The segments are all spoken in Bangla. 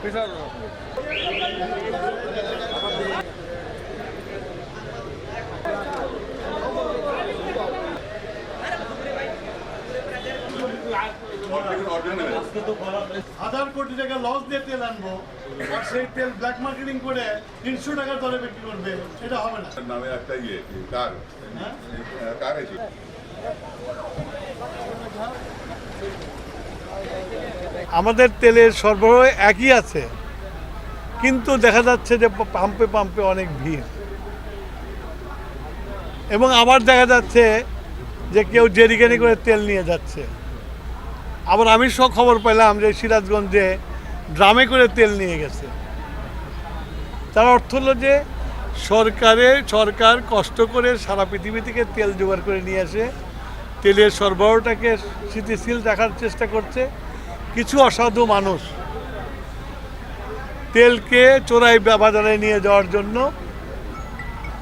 হাজার কোটি টাকা লস দিয়ে তেল আনবো আর সেই তেল ব্ল্যাক মার্কেটিং করে 300 টাকার দরে বিক্রি করবে, এটা হবে না। নামে একটা কার আছে। আমাদের তেলের সরবরাহ একই আছে, কিন্তু দেখা যাচ্ছে যে পাম্পে পাম্পে অনেক ভিড়, এবং আবার দেখা যাচ্ছে যে কেউ জেরিকানি করে তেল নিয়ে যাচ্ছে। আবার আমি খবর পেলাম যে সিরাজগঞ্জে ড্রামে করে তেল নিয়ে গেছে। তার অর্থ হলো যে সরকার কষ্ট করে সারা পৃথিবী থেকে তেল জোগাড় করে নিয়ে আসে, তেলের সরবরাহটাকে স্থিতিশীল রাখার চেষ্টা করছে। কিছু অসাধু মানুষ তেলকে চোরাই বাজারে নিয়ে যাওয়ার জন্য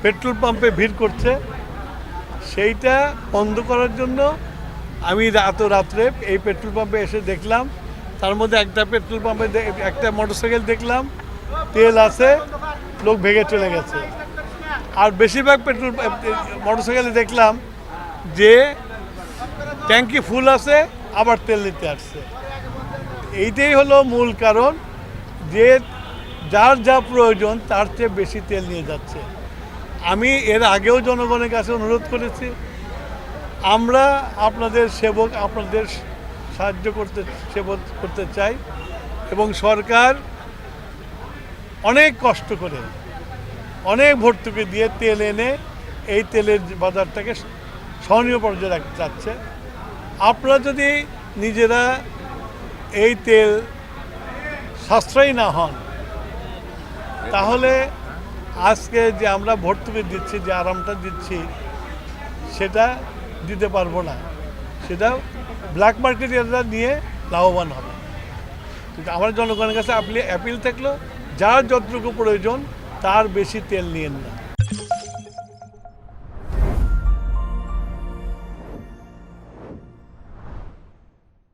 পেট্রোল পাম্পে ভিড় করছে। সেইটা বন্ধ করার জন্য আমি রাত্রে এই পেট্রোল পাম্পে এসে দেখলাম, তার মধ্যে একটা পেট্রোল পাম্পে একটা মোটরসাইকেল দেখলাম, তেল আছে, লোক ভেঙে চলে গেছে। আর বেশিরভাগ পেট্রোল মোটরসাইকেলে দেখলাম যে ট্যাঙ্কি ফুল আছে, আবার তেল নিতে আসছে। এইটাই হলো মূল কারণ, যে যার যা প্রয়োজন তার চেয়ে বেশি তেল নিয়ে যাচ্ছে। আমি এর আগেও জনগণের কাছে অনুরোধ করেছি, আমরা আপনাদের সেবক, আপনাদের সাহায্য করতে চাই, এবং সরকার অনেক কষ্ট করে অনেক ভর্তুকি দিয়ে তেল এনে এই তেলের বাজারটাকে সহনীয় পর্যায়ে রাখতে চাচ্ছে। আপনারা যদি নিজেরা এই তেল সাশ্রয়ী না হন, তাহলে আজকে যে আমরা ভর্তুকি দিচ্ছি, যে আরামটা দিচ্ছি, সেটা দিতে পারবো না। সেটা ব্ল্যাক মার্কেটিয়াররা নিয়ে লাভবান হবে। কিন্তু আমার জনগণের কাছে অ্যাপিল থাকলো, যার যতটুকু প্রয়োজন তার বেশি তেল নিয়েন না।